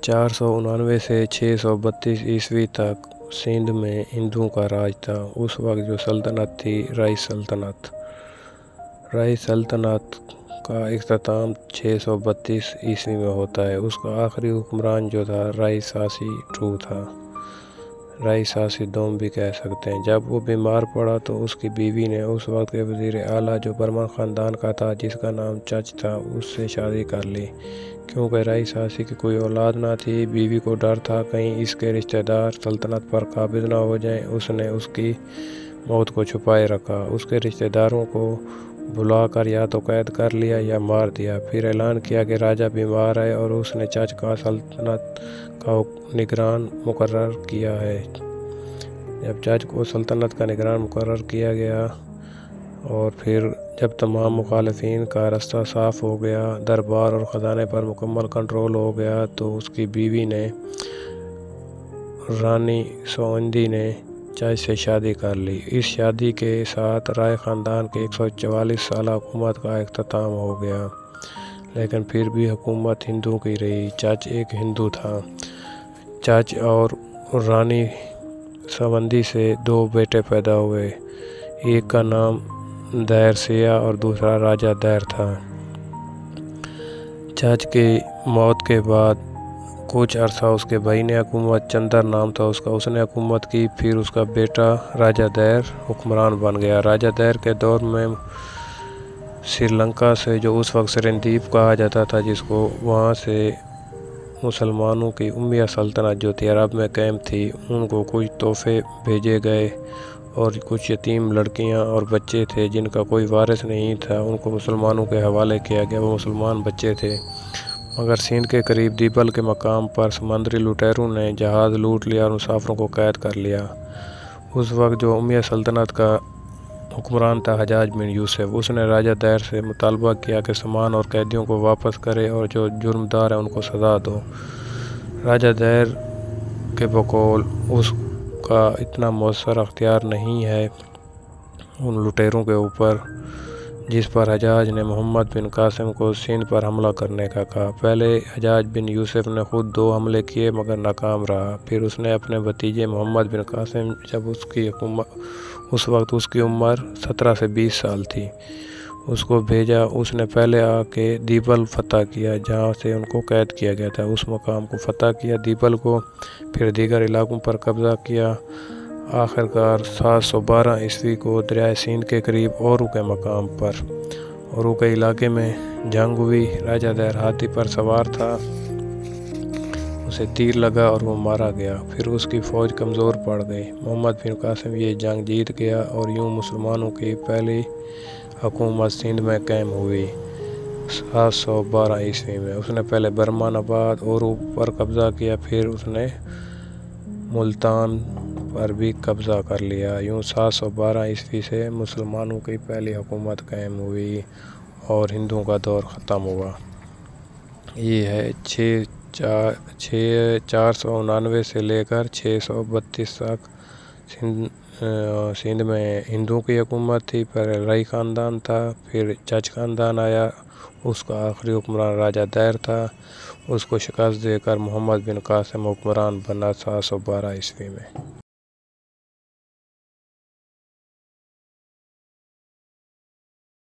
499 से 632 ईस्वी तक सिंध में हिंदुओं का राज था। उस वक्त जो सल्तनत थी राय सल्तनत का इख्तिताम 632 ईस्वी में होता है। उसका आखिरी हुक्मरान जो था राय सासी II था। राय सासी दोम भी कह सकते हैं। जब वो बीमार पड़ा तो उसकी बीवी ने उस वक्त के वजीर आला जो बर्मन ख़ानदान का था, जिसका नाम चच था, उससे शादी कर ली। क्योंकि राय सासी की कोई औलाद ना थी, बीवी को डर था कहीं इसके रिश्तेदार सल्तनत पर काबिज ना हो जाएं। उसने उसकी मौत को छुपाए रखा। उसके रिश्तेदारों को बुलाकर या तो कैद कर लिया या मार दिया। फिर ऐलान किया कि राजा बीमार है और उसने चच का सल्तनत का निगरान मुकर्रर किया है। जब चच को सल्तनत का निगरान मुकर्रर किया गया और फिर जब तमाम मुखालिफिन का रास्ता साफ़ हो गया, दरबार और ख़जाने पर मुकम्मल कंट्रोल हो गया, तो उसकी बीवी ने रानी सोअंदी ने चच से शादी कर ली। इस शादी के साथ राय ख़ानदान के 144 साल हुकूमत का इख्तिताम हो गया। लेकिन फिर भी हुकूमत हिंदुओं की रही। चच एक हिंदू था। चच और रानी सोअंदी से 2 बेटे पैदा हुए। एक का नाम दैर सिया और दूसरा राजा दैर था। चच की मौत के बाद कुछ अरसा उसके भाई ने हुकूमत, चंदर नाम था उसका, उसने हुकूमत की। फिर उसका बेटा राजा दैर हुक्मरान बन गया। राजा दैर के दौर में श्रीलंका से, जो उस वक्त सरनदीप कहा जाता था जिसको, वहाँ से मुसलमानों की उम्मिया सल्तनत जो थी अरब में कायम थी, उनको कुछ तोहफे भेजे गए और कुछ यतीम लड़कियां और बच्चे थे जिनका कोई वारिस नहीं था, उनको मुसलमानों के हवाले किया गया। वो मुसलमान बच्चे थे। मगर सिंध के करीब दीबल के मकाम पर समंदरी लुटेरों ने जहाज़ लूट लिया और मुसाफिरों को कैद कर लिया। उस वक्त जो उम्मिया सल्तनत का हुक्मरान था हजाज बिन यूसुफ, उसने राजा दैर से मुतालबा किया कि सामान और कैदियों को वापस करे और जो जुर्मदार है उनको सज़ा दो। राजा दैर के बकौल उसका इतना मौसर अख्तियार नहीं है उन लुटेरों के ऊपर, जिस पर हजाज ने मोहम्मद बिन कासिम को सिंध पर हमला करने का कहा। पहले हजाज बिन यूसुफ ने खुद 2 हमले किए मगर नाकाम रहा। फिर उसने अपने भतीजे मोहम्मद बिन कासिम, जब उस वक्त उसकी उम्र 17 से 20 साल थी, उसको भेजा। उसने पहले आके दीबल फतह किया जहाँ से उनको कैद किया गया था। उस मकाम को फतह किया, दीबल को, फिर दीगर इलाकों पर कब्ज़ा किया। आखिरकार 712 ईस्वी को दरिया सिंध के करीब औरू के मकाम पर, औरू के इलाके में जंग हुई। राजा दैर हाथी पर सवार था, उसे तीर लगा और वो मारा गया। फिर उसकी फ़ौज कमज़ोर पड़ गई। मोहम्मद बिन कासिम ये जंग जीत गया और यूँ मुसलमानों की पहली हुकूमत सिंध में कायम हुई 712 ईस्वी में। उसने पहले बर्मानाबाद और ऊपर कब्ज़ा किया, फिर उसने मुल्तान पर भी कब्ज़ा कर लिया। यूँ 712 ईस्वी से मुसलमानों की पहली हुकूमत कायम हुई और हिंदुओं का दौर ख़त्म हुआ। ये है 499 से लेकर 632 तक सिंध में हिंदुओं की हुकूमत थी। पहले राय ख़ानदान था, फिर चच ख़ानदान आया, उसका आखिरी हुक्मरान राजा दैर था। उसको शिकस्त देकर मोहम्मद बिन कासिम हुक्मरान बना 712 ईस्वी में।